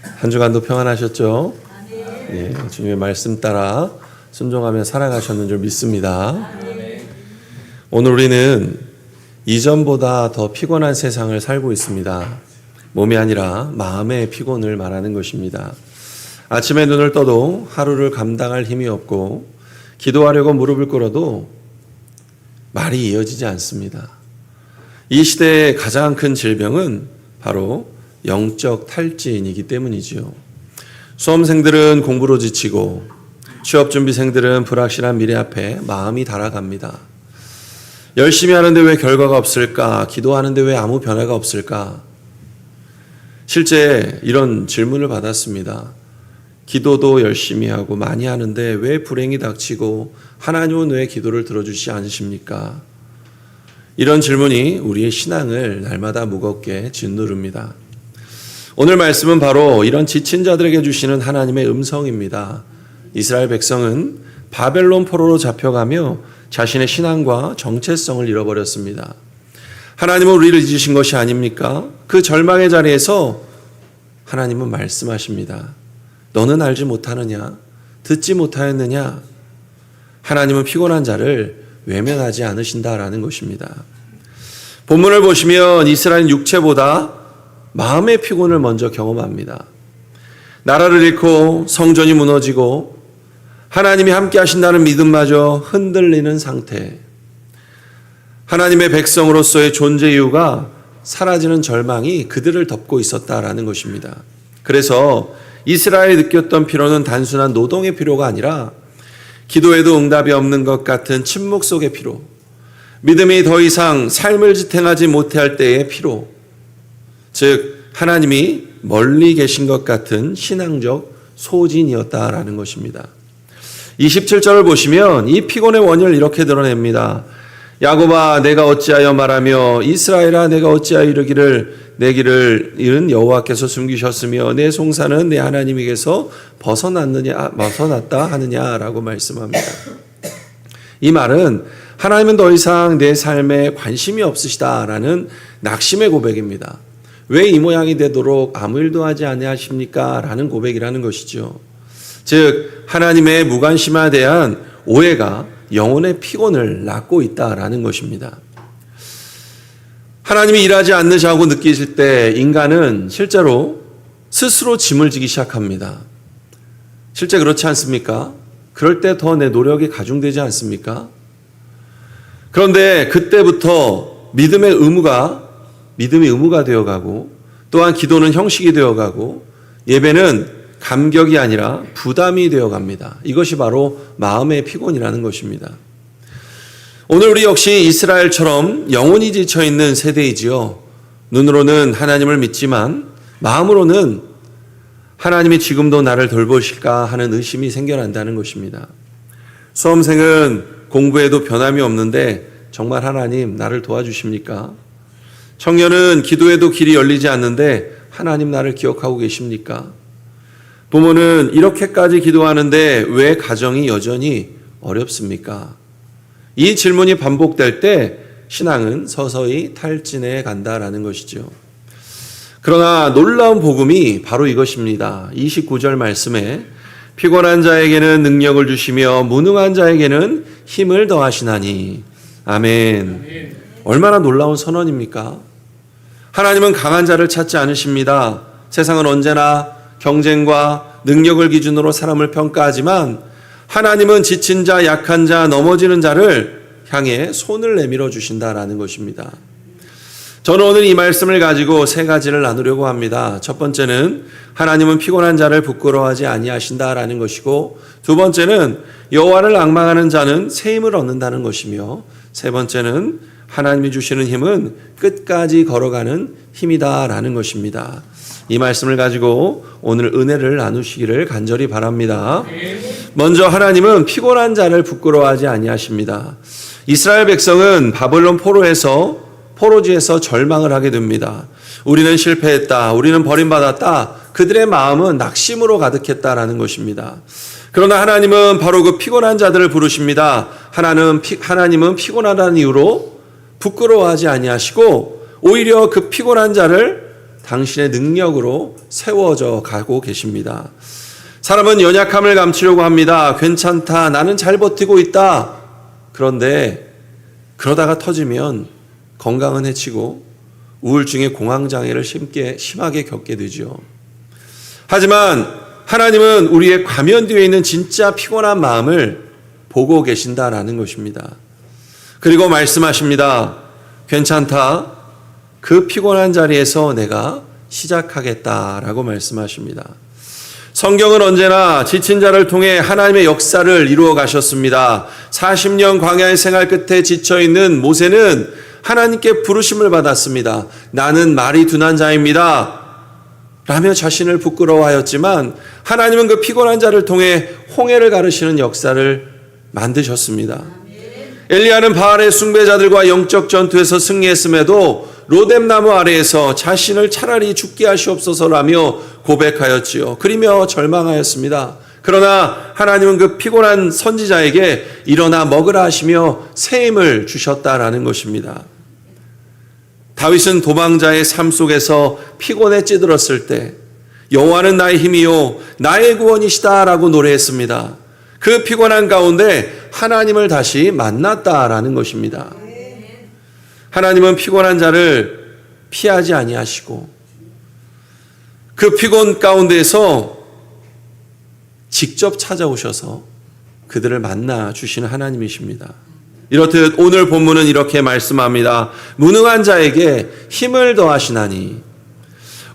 한 주간도 평안하셨죠? 네, 주님의 말씀 따라 순종하며 살아가셨는 줄 믿습니다. 오늘 우리는 이전보다 더 피곤한 세상을 살고 있습니다. 몸이 아니라 마음의 피곤을 말하는 것입니다. 아침에 눈을 떠도 하루를 감당할 힘이 없고 기도하려고 무릎을 꿇어도 말이 이어지지 않습니다. 이 시대의 가장 큰 질병은 바로 영적 탈진이기 때문이지요. 수험생들은 공부로 지치고 취업준비생들은 불확실한 미래 앞에 마음이 달아갑니다. 열심히 하는데 왜 결과가 없을까? 기도하는데 왜 아무 변화가 없을까? 실제 이런 질문을 받았습니다. 기도도 열심히 하고 많이 하는데 왜 불행이 닥치고 하나님은 왜 기도를 들어주시지 않으십니까? 이런 질문이 우리의 신앙을 날마다 무겁게 짓누릅니다. 오늘 말씀은 바로 이런 지친 자들에게 주시는 하나님의 음성입니다. 이스라엘 백성은 바벨론 포로로 잡혀가며 자신의 신앙과 정체성을 잃어버렸습니다. 하나님은 우리를 잊으신 것이 아닙니까? 그 절망의 자리에서 하나님은 말씀하십니다. 너는 알지 못하느냐? 듣지 못하였느냐? 하나님은 피곤한 자를 외면하지 않으신다라는 것입니다. 본문을 보시면 이스라엘은 육체보다 마음의 피곤을 먼저 경험합니다. 나라를 잃고 성전이 무너지고 하나님이 함께 하신다는 믿음마저 흔들리는 상태. 하나님의 백성으로서의 존재 이유가 사라지는 절망이 그들을 덮고 있었다라는 것입니다. 그래서 이스라엘이 느꼈던 피로는 단순한 노동의 피로가 아니라 기도에도 응답이 없는 것 같은 침묵 속의 피로, 믿음이 더 이상 삶을 지탱하지 못할 때의 피로, 즉 하나님이 멀리 계신 것 같은 신앙적 소진이었다라는 것입니다. 27절을 보시면 이 피곤의 원인을 이렇게 드러냅니다. 야곱아 내가 어찌하여 말하며 이스라엘아 내가 어찌하여 이르기를 내 길을 잃은 여호와께서 숨기셨으며 내 송사는 내 하나님에게서 벗어났다 하느냐라고 말씀합니다. 이 말은 하나님은 더 이상 내 삶에 관심이 없으시다라는 낙심의 고백입니다. 왜 이 모양이 되도록 아무 일도 하지 아니하십니까? 라는 고백이라는 것이죠. 즉 하나님의 무관심에 대한 오해가 영혼의 피곤을 낳고 있다라는 것입니다. 하나님이 일하지 않으시고 느끼실 때 인간은 실제로 스스로 짐을 지기 시작합니다. 실제 그렇지 않습니까? 그럴 때 더 내 노력이 가중되지 않습니까? 그런데 그때부터 믿음이 의무가 되어가고 또한 기도는 형식이 되어가고 예배는 감격이 아니라 부담이 되어갑니다. 이것이 바로 마음의 피곤이라는 것입니다. 오늘 우리 역시 이스라엘처럼 영혼이 지쳐있는 세대이지요. 눈으로는 하나님을 믿지만 마음으로는 하나님이 지금도 나를 돌보실까 하는 의심이 생겨난다는 것입니다. 수험생은 공부에도 변함이 없는데 정말 하나님 나를 도와주십니까? 청년은 기도에도 길이 열리지 않는데 하나님 나를 기억하고 계십니까? 부모는 이렇게까지 기도하는데 왜 가정이 여전히 어렵습니까? 이 질문이 반복될 때 신앙은 서서히 탈진해 간다라는 것이죠. 그러나 놀라운 복음이 바로 이것입니다. 29절 말씀에 피곤한 자에게는 능력을 주시며 무능한 자에게는 힘을 더하시나니. 아멘. 얼마나 놀라운 선언입니까? 하나님은 강한 자를 찾지 않으십니다. 세상은 언제나 경쟁과 능력을 기준으로 사람을 평가하지만 하나님은 지친 자, 약한 자, 넘어지는 자를 향해 손을 내밀어 주신다라는 것입니다. 저는 오늘 이 말씀을 가지고 세 가지를 나누려고 합니다. 첫 번째는 하나님은 피곤한 자를 부끄러워하지 아니하신다라는 것이고, 두 번째는 여호와를 앙망하는 자는 새 힘을 얻는다는 것이며, 세 번째는 하나님이 주시는 힘은 끝까지 걸어가는 힘이다라는 것입니다. 이 말씀을 가지고 오늘 은혜를 나누시기를 간절히 바랍니다. 먼저 하나님은 피곤한 자를 부끄러워하지 아니하십니다. 이스라엘 백성은 바벨론 포로지에서 절망을 하게 됩니다. 우리는 실패했다. 우리는 버림받았다. 그들의 마음은 낙심으로 가득했다라는 것입니다. 그러나 하나님은 바로 그 피곤한 자들을 부르십니다. 하나님은 피곤하다는 이유로 부끄러워하지 아니하시고 오히려 그 피곤한 자를 당신의 능력으로 세워져 가고 계십니다. 사람은 연약함을 감추려고 합니다. 괜찮다. 나는 잘 버티고 있다. 그런데 그러다가 터지면 건강은 해치고 우울증의 공황장애를 심하게 겪게 되죠. 하지만 하나님은 우리의 과면 뒤에 있는 진짜 피곤한 마음을 보고 계신다라는 것입니다. 그리고 말씀하십니다. 괜찮다. 그 피곤한 자리에서 내가 시작하겠다라고 말씀하십니다. 성경은 언제나 지친 자를 통해 하나님의 역사를 이루어 가셨습니다. 40년 광야의 생활 끝에 지쳐있는 모세는 하나님께 부르심을 받았습니다. 나는 말이 둔한 자입니다. 라며 자신을 부끄러워하였지만 하나님은 그 피곤한 자를 통해 홍해를 가르시는 역사를 만드셨습니다. 엘리야는 바알의 숭배자들과 영적 전투에서 승리했음에도 로뎀나무 아래에서 자신을 차라리 죽게 하시옵소서라며 고백하였지요. 그리며 절망하였습니다. 그러나 하나님은 그 피곤한 선지자에게 일어나 먹으라 하시며 새 힘을 주셨다라는 것입니다. 다윗은 도망자의 삶 속에서 피곤에 찌들었을 때 여호와는 나의 힘이요 나의 구원이시다라고 노래했습니다. 그 피곤한 가운데 하나님을 다시 만났다라는 것입니다. 하나님은 피곤한 자를 피하지 아니하시고 그 피곤 가운데에서 직접 찾아오셔서 그들을 만나 주시는 하나님이십니다. 이렇듯 오늘 본문은 이렇게 말씀합니다. 무능한 자에게 힘을 더하시나니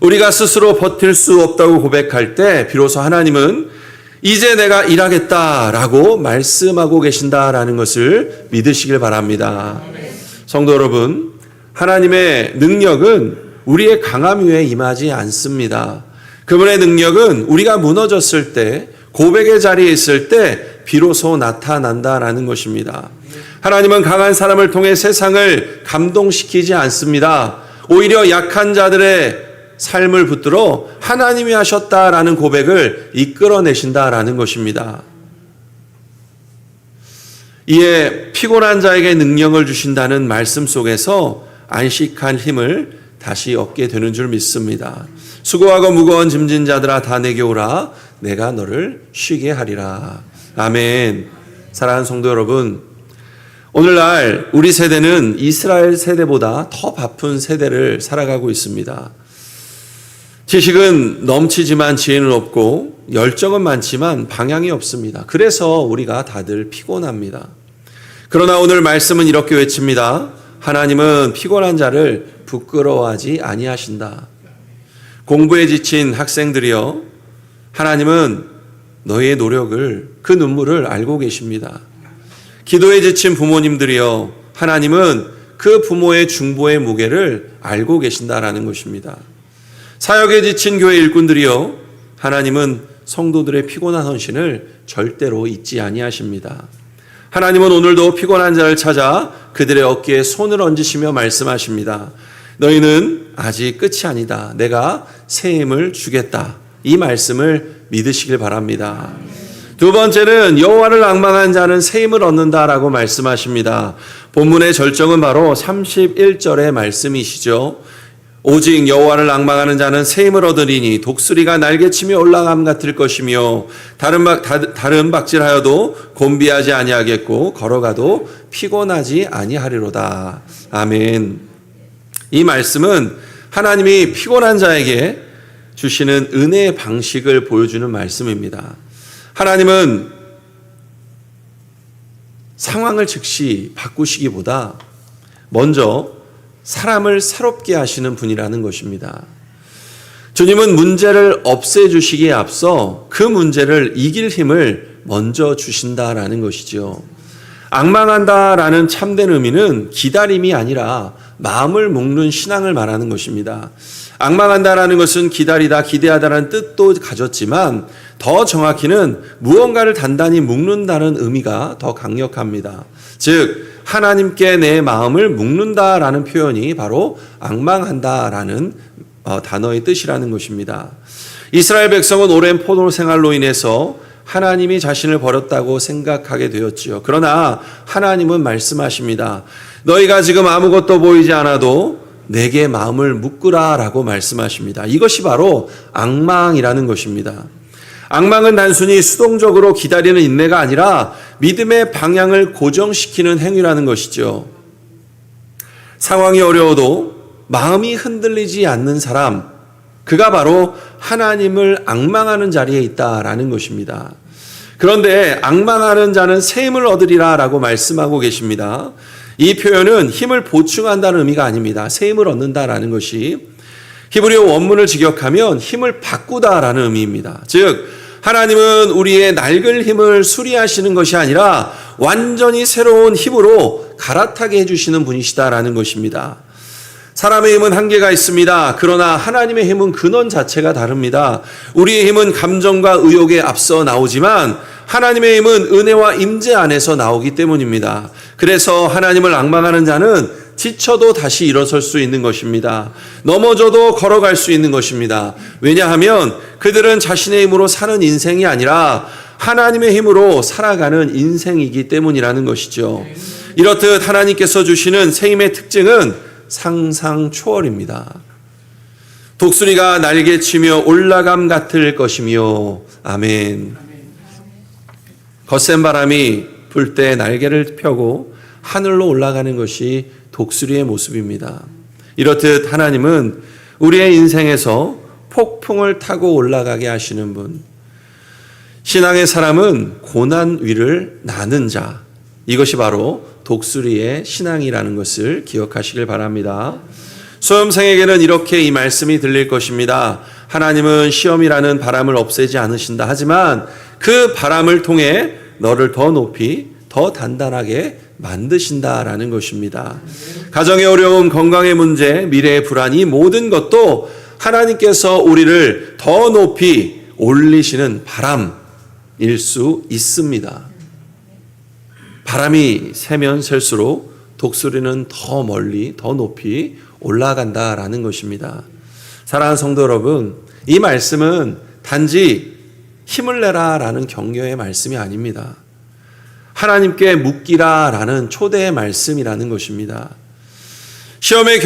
우리가 스스로 버틸 수 없다고 고백할 때 비로소 하나님은 이제 내가 일하겠다라고 말씀하고 계신다라는 것을 믿으시길 바랍니다. 성도 여러분, 하나님의 능력은 우리의 강함 위에 임하지 않습니다. 그분의 능력은 우리가 무너졌을 때, 고백의 자리에 있을 때 비로소 나타난다라는 것입니다. 하나님은 강한 사람을 통해 세상을 감동시키지 않습니다. 오히려 약한 자들의 삶을 붙들어 하나님이 하셨다라는 고백을 이끌어내신다라는 것입니다. 이에 피곤한 자에게 능력을 주신다는 말씀 속에서 안식할 힘을 다시 얻게 되는 줄 믿습니다. 수고하고 무거운 짐진 자들아 다 내게 오라. 내가 너를 쉬게 하리라. 아멘. 사랑하는 성도 여러분, 오늘날 우리 세대는 이스라엘 세대보다 더 바쁜 세대를 살아가고 있습니다. 지식은 넘치지만 지혜는 없고 열정은 많지만 방향이 없습니다. 그래서 우리가 다들 피곤합니다. 그러나 오늘 말씀은 이렇게 외칩니다. 하나님은 피곤한 자를 부끄러워하지 아니하신다. 공부에 지친 학생들이여, 하나님은 너희의 노력을, 그 눈물을 알고 계십니다. 기도에 지친 부모님들이여, 하나님은 그 부모의 중보의 무게를 알고 계신다라는 것입니다. 사역에 지친 교회 일꾼들이여, 하나님은 성도들의 피곤한 헌신을 절대로 잊지 아니하십니다. 하나님은 오늘도 피곤한 자를 찾아 그들의 어깨에 손을 얹으시며 말씀하십니다. 너희는 아직 끝이 아니다. 내가 새 힘을 주겠다. 이 말씀을 믿으시길 바랍니다. 두 번째는 여호와를 앙망한 자는 새 힘을 얻는다라고 말씀하십니다. 본문의 절정은 바로 31절의 말씀이시죠. 오직 여호와를 앙망하는 자는 새 힘을 얻으리니 독수리가 날개치며 올라감 같을 것이며 다른 박질하여도 곤비하지 아니하겠고 걸어가도 피곤하지 아니하리로다. 아멘. 이 말씀은 하나님이 피곤한 자에게 주시는 은혜의 방식을 보여주는 말씀입니다. 하나님은 상황을 즉시 바꾸시기보다 먼저 사람을 새롭게 하시는 분이라는 것입니다. 주님은 문제를 없애주시기에 앞서 그 문제를 이길 힘을 먼저 주신다라는 것이죠. 앙망한다라는 참된 의미는 기다림이 아니라 마음을 묶는 신앙을 말하는 것입니다. 앙망한다라는 것은 기다리다, 기대하다라는 뜻도 가졌지만 더 정확히는 무언가를 단단히 묶는다는 의미가 더 강력합니다. 즉 하나님께 내 마음을 묶는다라는 표현이 바로 앙망한다라는 단어의 뜻이라는 것입니다. 이스라엘 백성은 오랜 포도 생활로 인해서 하나님이 자신을 버렸다고 생각하게 되었지요. 그러나 하나님은 말씀하십니다. 너희가 지금 아무것도 보이지 않아도 내게 마음을 묶으라라고 말씀하십니다. 이것이 바로 앙망이라는 것입니다. 앙망은 단순히 수동적으로 기다리는 인내가 아니라 믿음의 방향을 고정시키는 행위라는 것이죠. 상황이 어려워도 마음이 흔들리지 않는 사람, 그가 바로 하나님을 앙망하는 자리에 있다라는 것입니다. 그런데 앙망하는 자는 새 힘을 얻으리라 라고 말씀하고 계십니다. 이 표현은 힘을 보충한다는 의미가 아닙니다. 새 힘을 얻는다라는 것이 히브리어 원문을 직역하면 힘을 바꾸다라는 의미입니다. 즉 하나님은 우리의 낡은 힘을 수리하시는 것이 아니라 완전히 새로운 힘으로 갈아타게 해주시는 분이시다라는 것입니다. 사람의 힘은 한계가 있습니다. 그러나 하나님의 힘은 근원 자체가 다릅니다. 우리의 힘은 감정과 의욕에 앞서 나오지만 하나님의 힘은 은혜와 임재 안에서 나오기 때문입니다. 그래서 하나님을 앙망하는 자는 지쳐도 다시 일어설 수 있는 것입니다. 넘어져도 걸어갈 수 있는 것입니다. 왜냐하면 그들은 자신의 힘으로 사는 인생이 아니라 하나님의 힘으로 살아가는 인생이기 때문이라는 것이죠. 이렇듯 하나님께서 주시는 새 힘의 특징은 상상 초월입니다. 독수리가 날개치며 올라감 같을 것이며 아멘. 거센 바람이 불 때 날개를 펴고 하늘로 올라가는 것이 독수리의 모습입니다. 이렇듯 하나님은 우리의 인생에서 폭풍을 타고 올라가게 하시는 분. 신앙의 사람은 고난 위를 나는 자. 이것이 바로 독수리의 신앙이라는 것을 기억하시길 바랍니다. 수험생에게는 이렇게 이 말씀이 들릴 것입니다. 하나님은 시험이라는 바람을 없애지 않으신다. 하지만 그 바람을 통해 너를 더 높이, 더 단단하게 만드신다라는 것입니다. 가정의 어려움, 건강의 문제, 미래의 불안, 이 모든 것도 하나님께서 우리를 더 높이 올리시는 바람일 수 있습니다. 바람이 세면 셀수록 독수리는 더 멀리, 더 높이 올라간다라는 것입니다. 사랑하는 성도 여러분, 이 말씀은 단지 힘을 내라라는 격려의 말씀이 아닙니다. 하나님께 묻기라라는 초대의 말씀이라는 것입니다. 시험은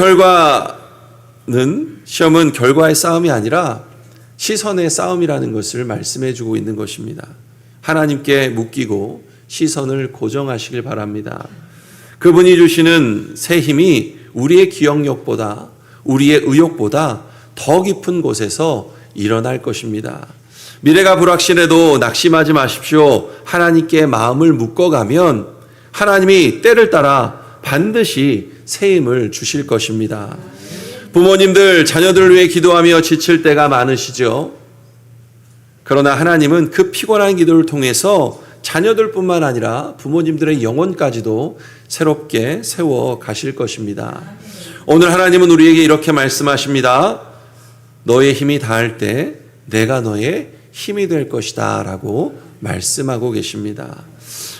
결과의 싸움이 아니라 시선의 싸움이라는 것을 말씀해 주고 있는 것입니다. 하나님께 묻기고 시선을 고정하시길 바랍니다. 그분이 주시는 새 힘이 우리의 기억력보다, 우리의 의욕보다 더 깊은 곳에서 일어날 것입니다. 미래가 불확실해도 낙심하지 마십시오. 하나님께 마음을 묶어가면 하나님이 때를 따라 반드시 새 힘을 주실 것입니다. 부모님들 자녀들을 위해 기도하며 지칠 때가 많으시죠. 그러나 하나님은 그 피곤한 기도를 통해서 자녀들뿐만 아니라 부모님들의 영혼까지도 새롭게 세워 가실 것입니다. 오늘 하나님은 우리에게 이렇게 말씀하십니다. 너의 힘이 다할 때 내가 너의 힘이 될 것이다 라고 말씀하고 계십니다.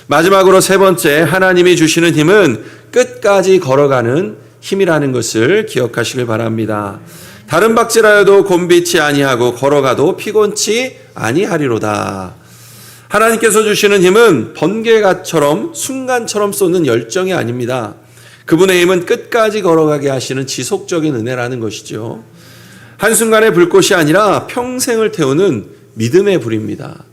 마지막으로 세 번째, 하나님이 주시는 힘은 끝까지 걸어가는 힘이라는 것을 기억하시길 바랍니다. 다른 박질하여도 곤비치 아니하고 걸어가도 피곤치 아니하리로다. 하나님께서 주시는 힘은 번개같처럼 순간처럼 쏟는 열정이 아닙니다. 그분의 힘은 끝까지 걸어가게 하시는 지속적인 은혜라는 것이죠. 한순간의 불꽃이 아니라 평생을 태우는 믿음의 불입니다.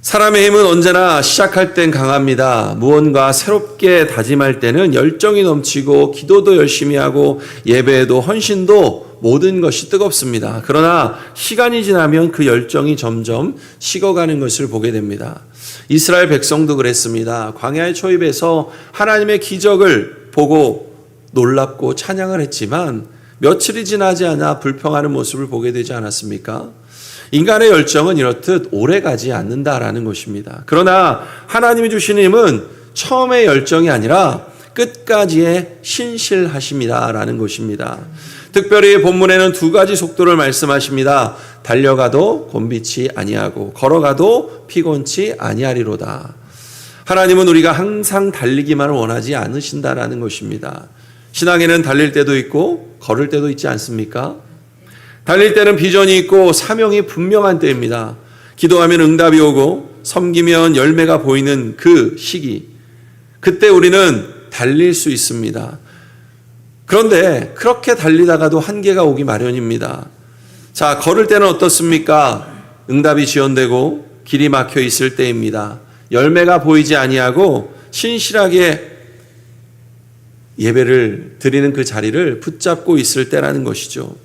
사람의 힘은 언제나 시작할 땐 강합니다. 무언가 새롭게 다짐할 때는 열정이 넘치고 기도도 열심히 하고 예배에도 헌신도 모든 것이 뜨겁습니다. 그러나 시간이 지나면 그 열정이 점점 식어가는 것을 보게 됩니다. 이스라엘 백성도 그랬습니다. 광야의 초입에서 하나님의 기적을 보고 놀랍고 찬양을 했지만 며칠이 지나지 않아 불평하는 모습을 보게 되지 않았습니까? 인간의 열정은 이렇듯 오래가지 않는다라는 것입니다. 그러나 하나님이 주시는 힘은 처음의 열정이 아니라 끝까지의 신실하심이다라는 것입니다. 특별히 본문에는 두 가지 속도를 말씀하십니다. 달려가도 곤비치 아니하고 걸어가도 피곤치 아니하리로다. 하나님은 우리가 항상 달리기만을 원하지 않으신다라는 것입니다. 신앙에는 달릴 때도 있고 걸을 때도 있지 않습니까? 달릴 때는 비전이 있고 사명이 분명한 때입니다. 기도하면 응답이 오고 섬기면 열매가 보이는 그 시기, 그때 우리는 달릴 수 있습니다. 그런데 그렇게 달리다가도 한계가 오기 마련입니다. 자, 걸을 때는 어떻습니까? 응답이 지연되고 길이 막혀 있을 때입니다. 열매가 보이지 아니하고 신실하게 예배를 드리는 그 자리를 붙잡고 있을 때라는 것이죠.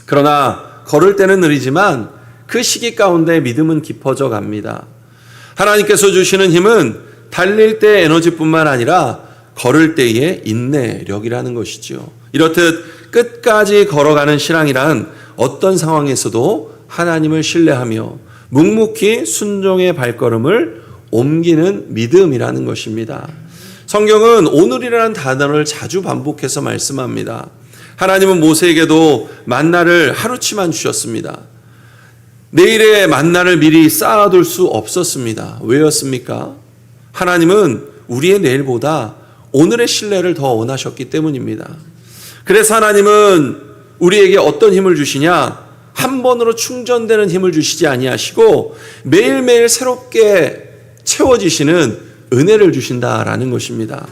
그러나 걸을 때는 느리지만 그 시기 가운데 믿음은 깊어져 갑니다. 하나님께서 주시는 힘은 달릴 때의 에너지뿐만 아니라 걸을 때의 인내력이라는 것이죠. 이렇듯 끝까지 걸어가는 신앙이란 어떤 상황에서도 하나님을 신뢰하며 묵묵히 순종의 발걸음을 옮기는 믿음이라는 것입니다. 성경은 오늘이라는 단어를 자주 반복해서 말씀합니다. 하나님은 모세에게도 만나를 하루치만 주셨습니다. 내일의 만나를 미리 쌓아둘 수 없었습니다. 왜였습니까? 하나님은 우리의 내일보다 오늘의 신뢰를 더 원하셨기 때문입니다. 그래서 하나님은 우리에게 어떤 힘을 주시냐? 한 번으로 충전되는 힘을 주시지 아니하시고 매일매일 새롭게 채워지시는 은혜를 주신다라는 것입니다.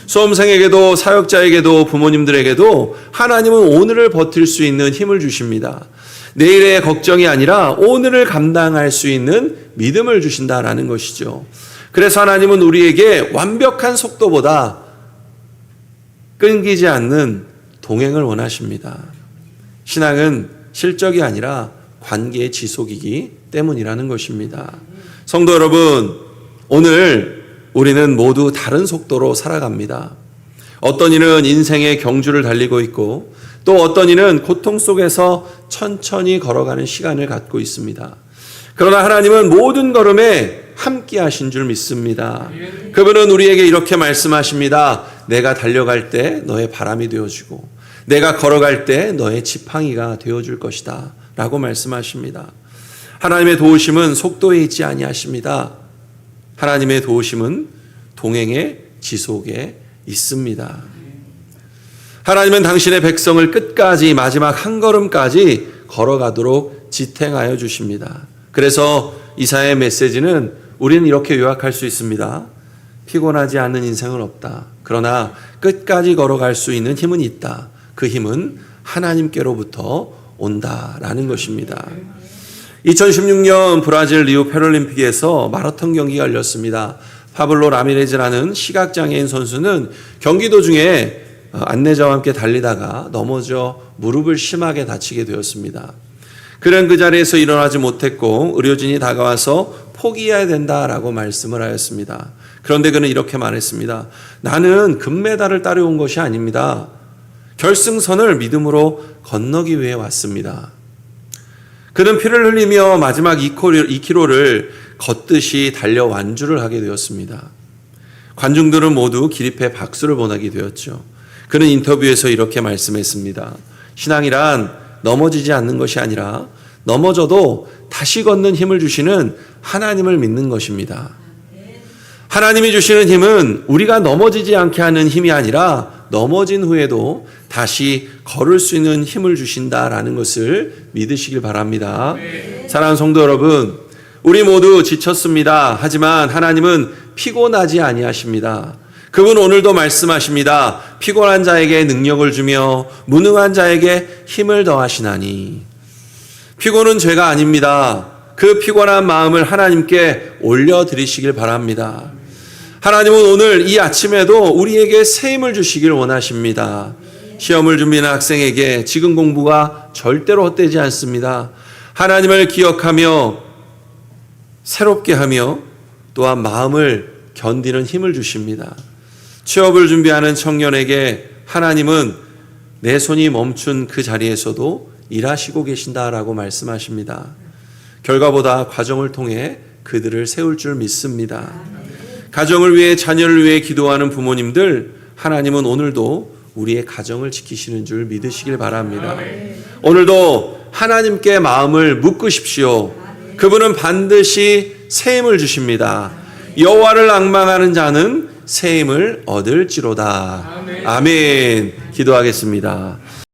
수험생에게도 사역자에게도 부모님들에게도 하나님은 오늘을 버틸 수 있는 힘을 주십니다. 내일의 걱정이 아니라 오늘을 감당할 수 있는 믿음을 주신다라는 것이죠. 그래서 하나님은 우리에게 완벽한 속도보다 끊기지 않는 동행을 원하십니다. 신앙은 실적이 아니라 관계의 지속이기 때문이라는 것입니다. 성도 여러분, 오늘 우리는 모두 다른 속도로 살아갑니다. 어떤 이는 인생의 경주를 달리고 있고 또 어떤 이는 고통 속에서 천천히 걸어가는 시간을 갖고 있습니다. 그러나 하나님은 모든 걸음에 함께 하신 줄 믿습니다. 그분은 우리에게 이렇게 말씀하십니다. 내가 달려갈 때 너의 바람이 되어주고 내가 걸어갈 때 너의 지팡이가 되어줄 것이다 라고 말씀하십니다. 하나님의 도우심은 속도에 있지 아니하십니다. 하나님의 도우심은 동행의 지속에 있습니다. 하나님은 당신의 백성을 끝까지 마지막 한 걸음까지 걸어가도록 지탱하여 주십니다. 그래서 이사야의 메시지는 우리는 이렇게 요약할 수 있습니다. 피곤하지 않는 인생은 없다. 그러나 끝까지 걸어갈 수 있는 힘은 있다. 그 힘은 하나님께로부터 온다라는 것입니다. 2016년 브라질 리우 패럴림픽에서 마라톤 경기가 열렸습니다. 파블로 라미레즈라는 시각장애인 선수는 경기 도중에 안내자와 함께 달리다가 넘어져 무릎을 심하게 다치게 되었습니다. 그는 그 자리에서 일어나지 못했고 의료진이 다가와서 포기해야 된다라고 말씀을 하였습니다. 그런데 그는 이렇게 말했습니다. 나는 금메달을 따려온 것이 아닙니다. 결승선을 믿음으로 건너기 위해 왔습니다. 그는 피를 흘리며 마지막 2km를 걷듯이 달려 완주를 하게 되었습니다. 관중들은 모두 기립해 박수를 보내게 되었죠. 그는 인터뷰에서 이렇게 말씀했습니다. 신앙이란 넘어지지 않는 것이 아니라 넘어져도 다시 걷는 힘을 주시는 하나님을 믿는 것입니다. 하나님이 주시는 힘은 우리가 넘어지지 않게 하는 힘이 아니라 넘어진 후에도 다시 걸을 수 있는 힘을 주신다라는 것을 믿으시길 바랍니다. 사랑하는 성도 여러분, 우리 모두 지쳤습니다. 하지만 하나님은 피곤하지 아니하십니다. 그분 오늘도 말씀하십니다. 피곤한 자에게 능력을 주며 무능한 자에게 힘을 더하시나니. 피곤은 죄가 아닙니다. 그 피곤한 마음을 하나님께 올려드리시길 바랍니다. 하나님은 오늘 이 아침에도 우리에게 새 힘을 주시길 원하십니다. 시험을 준비하는 학생에게 지금 공부가 절대로 헛되지 않습니다. 하나님을 기억하며 새롭게 하며 또한 마음을 견디는 힘을 주십니다. 취업을 준비하는 청년에게 하나님은 내 손이 멈춘 그 자리에서도 일하시고 계신다라고 말씀하십니다. 결과보다 과정을 통해 그들을 세울 줄 믿습니다. 가정을 위해 자녀를 위해 기도하는 부모님들, 하나님은 오늘도 우리의 가정을 지키시는 줄 믿으시길 바랍니다. 오늘도 하나님께 마음을 묶으십시오. 그분은 반드시 새 힘을 주십니다. 여호와를 앙망하는 자는 새 힘을 얻을지로다. 아멘. 기도하겠습니다.